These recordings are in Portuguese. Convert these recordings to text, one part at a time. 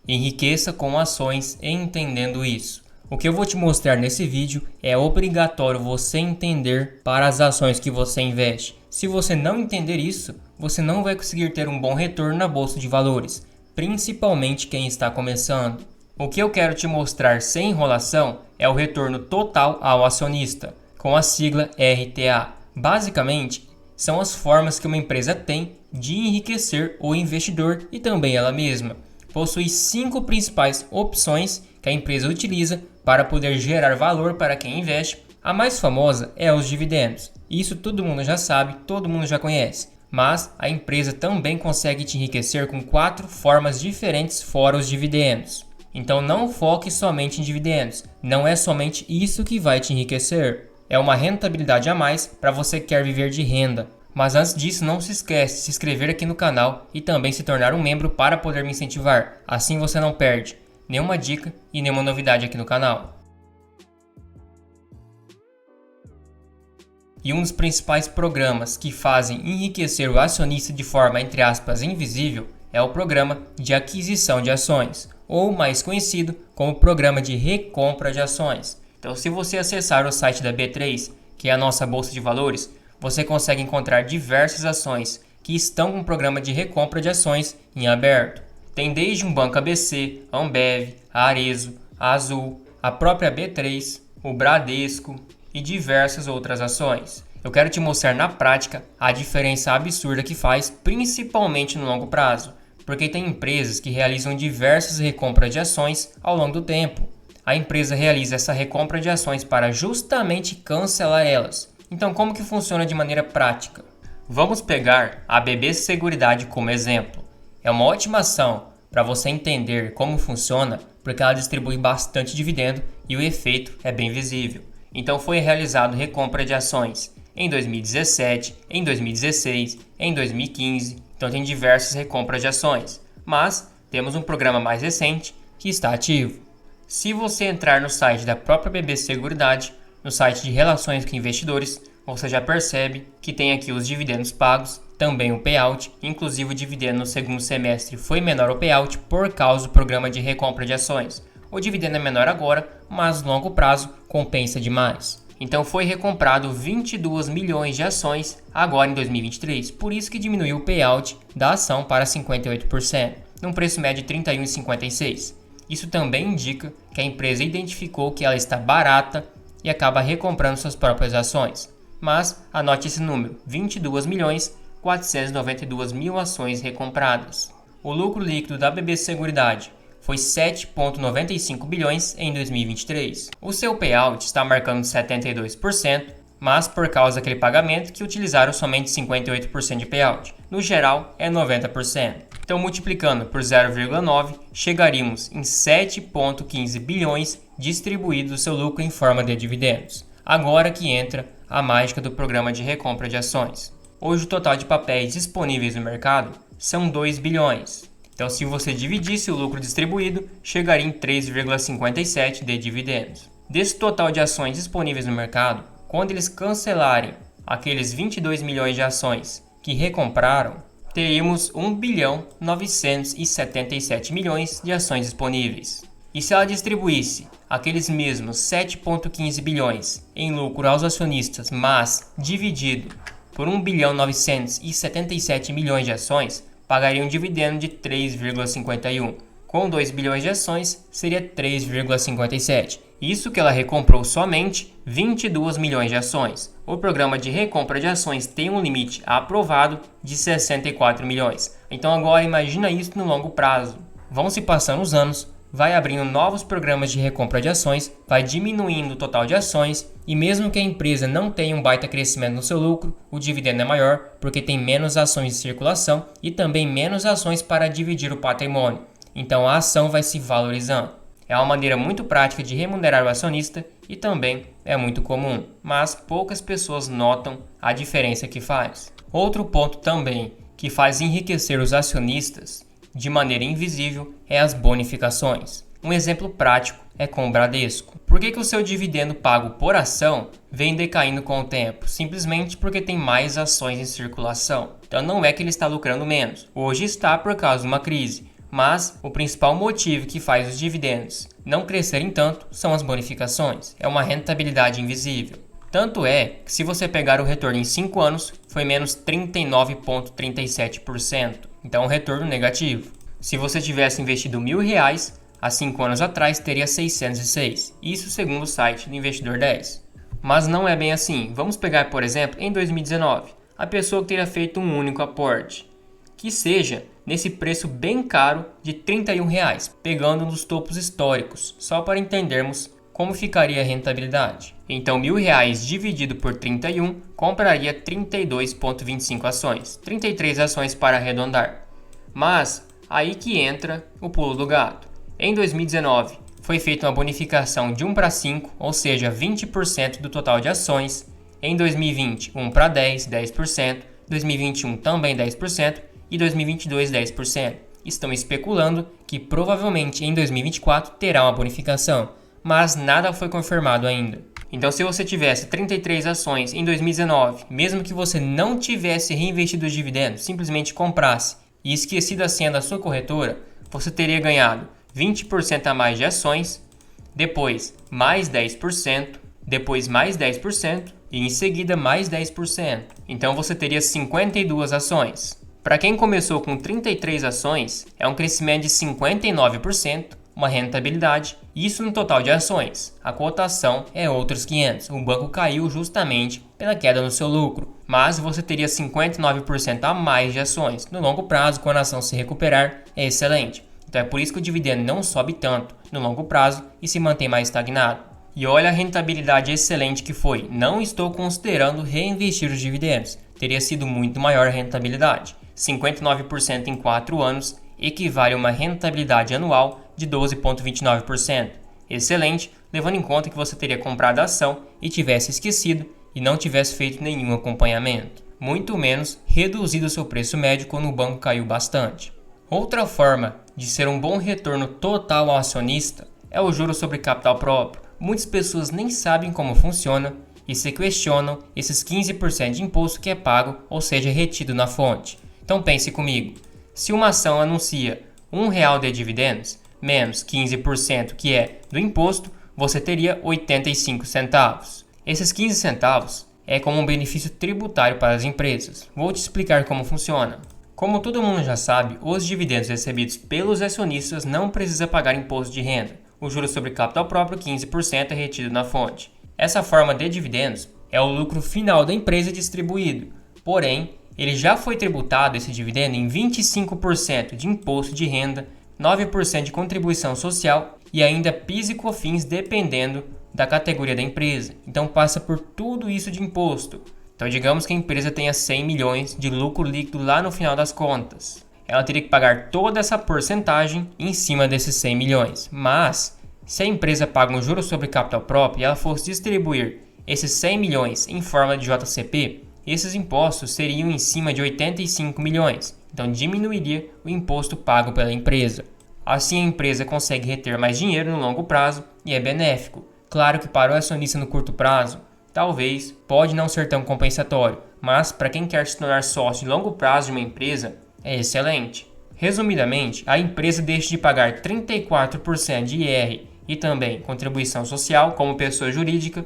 Enriqueça com ações entendendo isso. O que eu vou te mostrar nesse vídeo é obrigatório você entender para as ações que você investe. Se você não entender isso, você não vai conseguir ter um bom retorno na bolsa de valores, principalmente quem está começando. O que eu quero te mostrar sem enrolação é o retorno total ao acionista, com a sigla RTA. Basicamente, são as formas que uma empresa tem de enriquecer o investidor e também ela mesma. Possui 5 principais opções que a empresa utiliza para poder gerar valor para quem investe. A mais famosa é os dividendos. Isso todo mundo já sabe, todo mundo já conhece. Mas a empresa também consegue te enriquecer com 4 formas diferentes fora os dividendos. Então não foque somente em dividendos. Não é somente isso que vai te enriquecer. É uma rentabilidade a mais para você que quer viver de renda. Mas antes disso, não se esquece de se inscrever aqui no canal e também se tornar um membro para poder me incentivar. Assim você não perde nenhuma dica e nenhuma novidade aqui no canal. E um dos principais programas que fazem enriquecer o acionista de forma, entre aspas, invisível, é o programa de aquisição de ações, ou mais conhecido como programa de recompra de ações. Então, se você acessar o site da B3, que é a nossa bolsa de valores, você consegue encontrar diversas ações que estão com o programa de recompra de ações em aberto. Tem desde um Banco ABC, a Ambev, a Arezzo, a Azul, a própria B3, o Bradesco e diversas outras ações. Eu quero te mostrar na prática a diferença absurda que faz, principalmente no longo prazo, porque tem empresas que realizam diversas recompras de ações ao longo do tempo. A empresa realiza essa recompra de ações para justamente cancelar elas. Então, como que funciona de maneira prática? Vamos pegar a BB Seguridade como exemplo. É uma ótima ação para você entender como funciona, porque ela distribui bastante dividendo e o efeito é bem visível. Então, foi realizado recompra de ações em 2017, em 2016, em 2015. Então, tem diversas recompras de ações. Mas temos um programa mais recente que está ativo. Se você entrar no site da própria BB Seguridade, no site de relações com investidores, você já percebe que tem aqui os dividendos pagos, também o payout, inclusive o dividendo no segundo semestre foi menor ao payout por causa do programa de recompra de ações. O dividendo é menor agora, mas no longo prazo compensa demais. Então foi recomprado 22 milhões de ações agora em 2023, por isso que diminuiu o payout da ação para 58%, num preço médio de R$ 31,56. Isso também indica que a empresa identificou que ela está barata e acaba recomprando suas próprias ações. Mas anote esse número, 22.492.000 ações recompradas. O lucro líquido da BB Seguridade foi 7,95 bilhões em 2023. O seu payout está marcando 72%, mas por causa daquele pagamento que utilizaram somente 58% de payout. No geral, é 90%. Então, multiplicando por 0,9, chegaríamos em 7,15 bilhões distribuído do seu lucro em forma de dividendos. Agora que entra a mágica do programa de recompra de ações. Hoje o total de papéis disponíveis no mercado são 2 bilhões. Então, se você dividisse o lucro distribuído, chegaria em 3,57 de dividendos. Desse total de ações disponíveis no mercado, quando eles cancelarem aqueles 22 milhões de ações que recompraram, teríamos 1.977 milhões de ações disponíveis. E se ela distribuísse aqueles mesmos 7,15 bilhões em lucro aos acionistas, mas dividido por 1.977 milhões de ações, pagaria um dividendo de 3,51. Com 2 bilhões de ações, seria 3,57. Isso que ela recomprou somente 22 milhões de ações. O programa de recompra de ações tem um limite aprovado de 64 milhões. Então agora imagina isso no longo prazo. Vão se passando os anos, vai abrindo novos programas de recompra de ações, vai diminuindo o total de ações e mesmo que a empresa não tenha um baita crescimento no seu lucro, o dividendo é maior porque tem menos ações em circulação e também menos ações para dividir o patrimônio. Então a ação vai se valorizando. É uma maneira muito prática de remunerar o acionista e também é muito comum, mas poucas pessoas notam a diferença que faz. Outro ponto também que faz enriquecer os acionistas de maneira invisível é as bonificações. Um exemplo prático é com o Bradesco. Por que o seu dividendo pago por ação vem decaindo com o tempo? Simplesmente porque tem mais ações em circulação. Então não é que ele está lucrando menos. Hoje está por causa de uma crise, Mas o principal motivo que faz os dividendos não crescerem tanto são as bonificações. É uma rentabilidade invisível. Tanto é que se você pegar o retorno em 5 anos, foi menos 39,37%. Então um retorno negativo. Se você tivesse investido R$1.000, há 5 anos atrás teria 606. Isso segundo o site do Investidor 10. Mas não é bem assim. Vamos pegar, por exemplo, em 2019, a pessoa que teria feito um único aporte, que seja nesse preço bem caro de R$31, pegando nos topos históricos, só para entendermos como ficaria a rentabilidade. Então, R$1.000 dividido por 31 compraria 32,25 ações, 33 ações para arredondar. Mas aí que entra o pulo do gato. Em 2019, foi feita uma bonificação de 1:5, ou seja, 20% do total de ações. Em 2020, 1:10, 10%. 2021 também 10% e 2022 10%. Estão especulando que provavelmente em 2024 terá uma bonificação, mas nada foi confirmado ainda. Então, se você tivesse 33 ações em 2019, mesmo que você não tivesse reinvestido os dividendos, simplesmente comprasse e esquecido a senha da sua corretora, você teria ganhado 20% a mais de ações, depois mais 10%, depois mais 10% e em seguida mais 10%. Então você teria 52 ações. Para quem começou com 33 ações, é um crescimento de 59%, uma rentabilidade, isso no total de ações. A cotação é outros 500. O banco caiu justamente pela queda no seu lucro, mas você teria 59% a mais de ações. No longo prazo, quando a ação se recuperar, é excelente. Então é por isso que o dividendo não sobe tanto no longo prazo e se mantém mais estagnado. E olha a rentabilidade excelente que foi. Não estou considerando reinvestir os dividendos. Teria sido muito maior a rentabilidade. 59% em 4 anos equivale a uma rentabilidade anual de 12,29%. Excelente, levando em conta que você teria comprado a ação e tivesse esquecido e não tivesse feito nenhum acompanhamento. Muito menos reduzido o seu preço médio quando o banco caiu bastante. Outra forma de ser um bom retorno total ao acionista é o juro sobre capital próprio. Muitas pessoas nem sabem como funciona e se questionam esses 15% de imposto que é pago, ou seja, retido na fonte. Então pense comigo, se uma ação anuncia R$1 de dividendos, menos 15% que é do imposto, você teria 85 centavos. Esses 15 centavos é como um benefício tributário para as empresas. Vou te explicar como funciona. Como todo mundo já sabe, os dividendos recebidos pelos acionistas não precisam pagar imposto de renda. O juro sobre capital próprio, 15%, é retido na fonte. Essa forma de dividendos é o lucro final da empresa distribuído. Porém, ele já foi tributado esse dividendo em 25% de imposto de renda, 9% de contribuição social e ainda PIS e COFINS dependendo da categoria da empresa. Então passa por tudo isso de imposto. Então digamos que a empresa tenha 100 milhões de lucro líquido lá no final das contas. Ela teria que pagar toda essa porcentagem em cima desses 100 milhões. Mas, se a empresa paga um juro sobre capital próprio e ela fosse distribuir esses 100 milhões em forma de JCP, esses impostos seriam em cima de 85 milhões. Então diminuiria o imposto pago pela empresa. Assim a empresa consegue reter mais dinheiro no longo prazo e é benéfico. Claro que para o acionista no curto prazo, talvez pode não ser tão compensatório, mas para quem quer se tornar sócio de longo prazo de uma empresa, é excelente. Resumidamente, a empresa deixa de pagar 34% de IR e também contribuição social como pessoa jurídica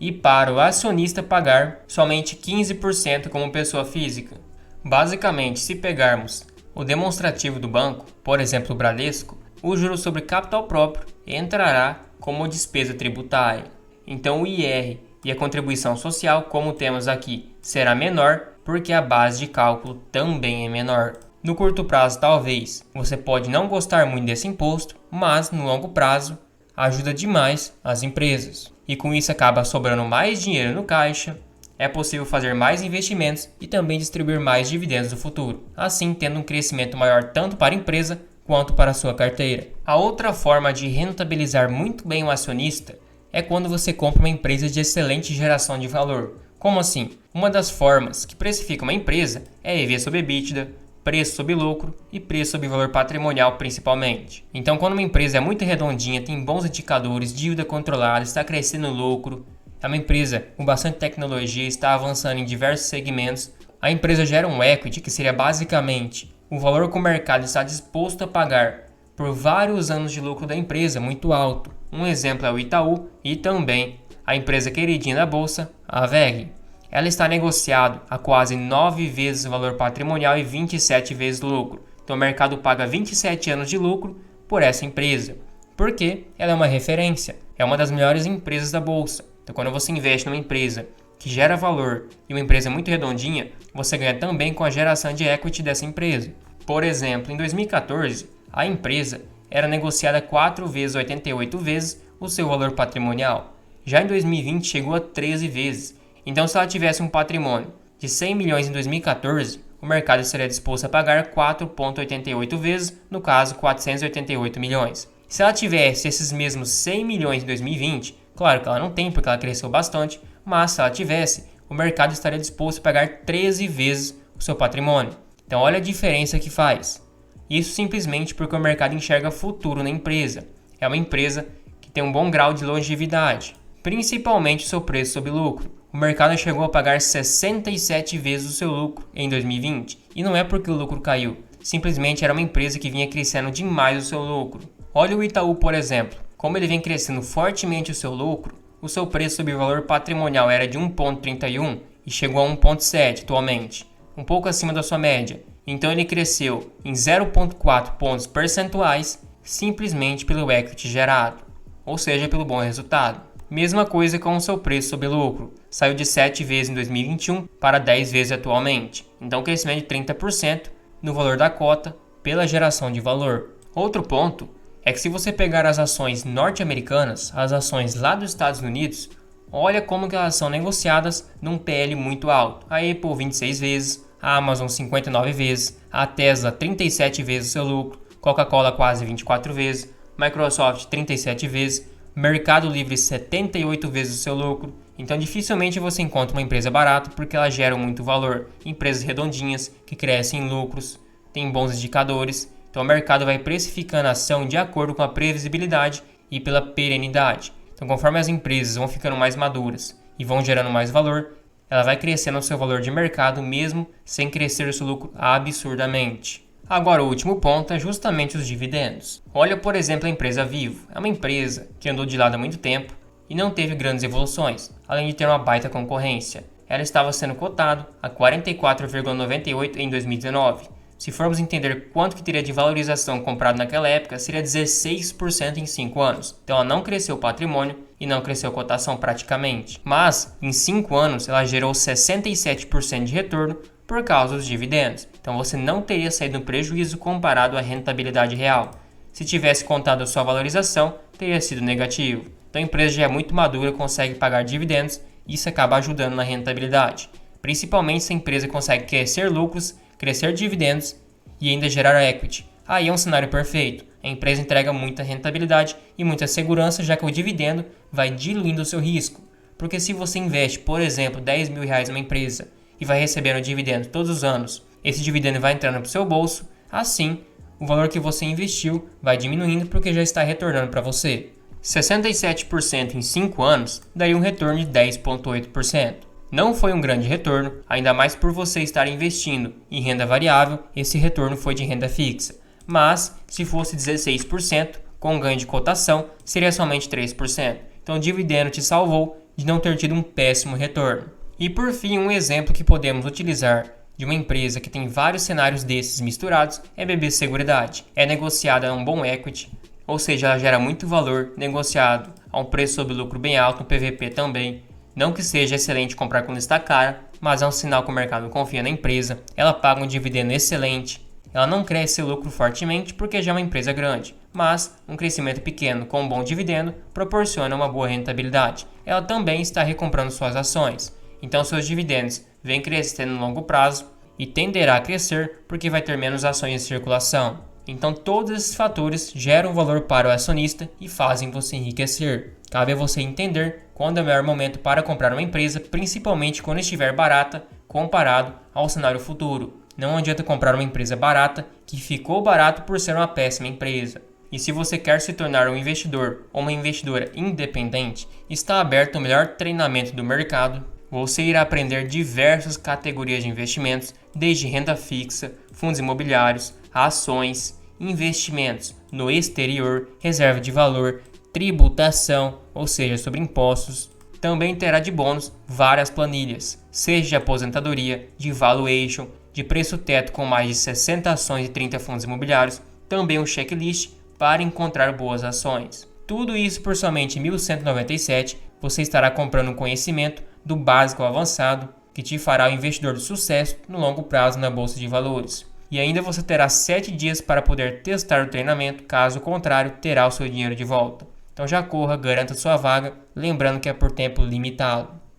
e para o acionista pagar somente 15% como pessoa física. Basicamente, se pegarmos o demonstrativo do banco, por exemplo o Bradesco, o juro sobre capital próprio entrará como despesa tributária. Então o IR e a contribuição social, como temos aqui, será menor porque a base de cálculo também é menor. No curto prazo, talvez, você pode não gostar muito desse imposto, mas no longo prazo ajuda demais as empresas. E com isso acaba sobrando mais dinheiro no caixa, é possível fazer mais investimentos e também distribuir mais dividendos no futuro, assim tendo um crescimento maior tanto para a empresa quanto para a sua carteira. A outra forma de rentabilizar muito bem o acionista é quando você compra uma empresa de excelente geração de valor. Como assim? Uma das formas que precifica uma empresa é EV sobre EBITDA, preço sobre lucro e preço sobre valor patrimonial principalmente. Então quando uma empresa é muito redondinha, tem bons indicadores, dívida controlada, está crescendo o lucro, é uma empresa com bastante tecnologia, está avançando em diversos segmentos, a empresa gera um equity que seria basicamente o valor que o mercado está disposto a pagar por vários anos de lucro da empresa é muito alto. Um exemplo é o Itaú e também a empresa queridinha da bolsa, a WEG. Ela está negociada a quase 9 vezes o valor patrimonial e 27 vezes o lucro. Então o mercado paga 27 anos de lucro por essa empresa, porque ela é uma referência, é uma das melhores empresas da bolsa. Então quando você investe numa empresa que gera valor e uma empresa muito redondinha, você ganha também com a geração de equity dessa empresa. Por exemplo, em 2014, a empresa era negociada 4 vezes 88 vezes o seu valor patrimonial. Já em 2020 chegou a 13 vezes. Então se ela tivesse um patrimônio de 100 milhões em 2014, o mercado estaria disposto a pagar 4,88 vezes, no caso 488 milhões. Se ela tivesse esses mesmos 100 milhões em 2020, claro que ela não tem porque ela cresceu bastante, mas se ela tivesse, o mercado estaria disposto a pagar 13 vezes o seu patrimônio. Então olha a diferença que faz. Isso simplesmente porque o mercado enxerga futuro na empresa. É uma empresa que tem um bom grau de longevidade, principalmente o seu preço sobre lucro. O mercado chegou a pagar 67 vezes o seu lucro em 2020. E não é porque o lucro caiu, simplesmente era uma empresa que vinha crescendo demais o seu lucro. Olha o Itaú, por exemplo. Como ele vem crescendo fortemente o seu lucro, o seu preço sobre valor patrimonial era de 1,31 e chegou a 1,7 atualmente, um pouco acima da sua média. Então ele cresceu em 0,4 pontos percentuais simplesmente pelo equity gerado, ou seja, pelo bom resultado. Mesma coisa com o seu preço sobre lucro, saiu de 7 vezes em 2021 para 10 vezes atualmente, então crescimento de 30% no valor da cota pela geração de valor. Outro ponto é que se você pegar as ações norte-americanas, as ações lá dos Estados Unidos, olha como que elas são negociadas num PL muito alto. A Apple 26 vezes, a Amazon 59 vezes, a Tesla 37 vezes o seu lucro, Coca-Cola quase 24 vezes, Microsoft 37 vezes, Mercado Livre 78 vezes o seu lucro. Então dificilmente você encontra uma empresa barata porque elas geram muito valor. Empresas redondinhas que crescem em lucros, têm bons indicadores. Então o mercado vai precificando a ação de acordo com a previsibilidade e pela perenidade. Então conforme as empresas vão ficando mais maduras e vão gerando mais valor, ela vai crescendo o seu valor de mercado mesmo sem crescer o seu lucro absurdamente. Agora o último ponto é justamente os dividendos. Olha por exemplo a empresa Vivo. É uma empresa que andou de lado há muito tempo e não teve grandes evoluções, além de ter uma baita concorrência. Ela estava sendo cotado a 44,98 em 2019. Se formos entender quanto que teria de valorização comprado naquela época, seria 16% em 5 anos. Então ela não cresceu o patrimônio e não cresceu a cotação praticamente. Mas em 5 anos ela gerou 67% de retorno por causa dos dividendos. Então você não teria saído no prejuízo comparado à rentabilidade real. Se tivesse contado a sua valorização, teria sido negativo. Então a empresa já é muito madura, consegue pagar dividendos e isso acaba ajudando na rentabilidade. Principalmente se a empresa consegue crescer lucros, crescer dividendos e ainda gerar equity. Aí é um cenário perfeito. A empresa entrega muita rentabilidade e muita segurança, já que o dividendo vai diluindo o seu risco. Porque se você investe, por exemplo, R$10 mil numa empresa e vai recebendo dividendo todos os anos, esse dividendo vai entrando para o seu bolso, assim o valor que você investiu vai diminuindo porque já está retornando para você. 67% em 5 anos daria um retorno de 10,8%. Não foi um grande retorno, ainda mais por você estar investindo em renda variável, esse retorno foi de renda fixa. Mas, se fosse 16%, com ganho de cotação, seria somente 3%. Então o dividendo te salvou de não ter tido um péssimo retorno. E por fim, um exemplo que podemos utilizar de uma empresa que tem vários cenários desses misturados é a BB Seguridade. É negociada a um bom equity, ou seja, ela gera muito valor, negociado a um preço sobre lucro bem alto, no PVP também. Não que seja excelente comprar quando está cara, mas é um sinal que o mercado confia na empresa. Ela paga um dividendo excelente. Ela não cresce seu lucro fortemente porque já é uma empresa grande, mas um crescimento pequeno com um bom dividendo proporciona uma boa rentabilidade. Ela também está recomprando suas ações, então seus dividendos vêm crescendo no longo prazo e tenderá a crescer porque vai ter menos ações em circulação. Então todos esses fatores geram valor para o acionista e fazem você enriquecer. Cabe a você entender quando é o melhor momento para comprar uma empresa, principalmente quando estiver barata comparado ao cenário futuro. Não adianta comprar uma empresa barata que ficou barato por ser uma péssima empresa. E se você quer se tornar um investidor ou uma investidora independente, está aberto o melhor treinamento do mercado. Você irá aprender diversas categorias de investimentos desde renda fixa, fundos imobiliários, ações, investimentos no exterior, reserva de valor, tributação, ou seja, sobre impostos. Também terá de bônus várias planilhas, seja de aposentadoria, de valuation, de preço teto com mais de 60 ações e 30 fundos imobiliários, também um checklist para encontrar boas ações. Tudo isso por somente R$ 1.197, você estará comprando um conhecimento do básico ao avançado que te fará um investidor de sucesso no longo prazo na Bolsa de Valores. E ainda você terá 7 dias para poder testar o treinamento, caso contrário, terá o seu dinheiro de volta. Então já corra, garanta sua vaga, lembrando que é por tempo limitado.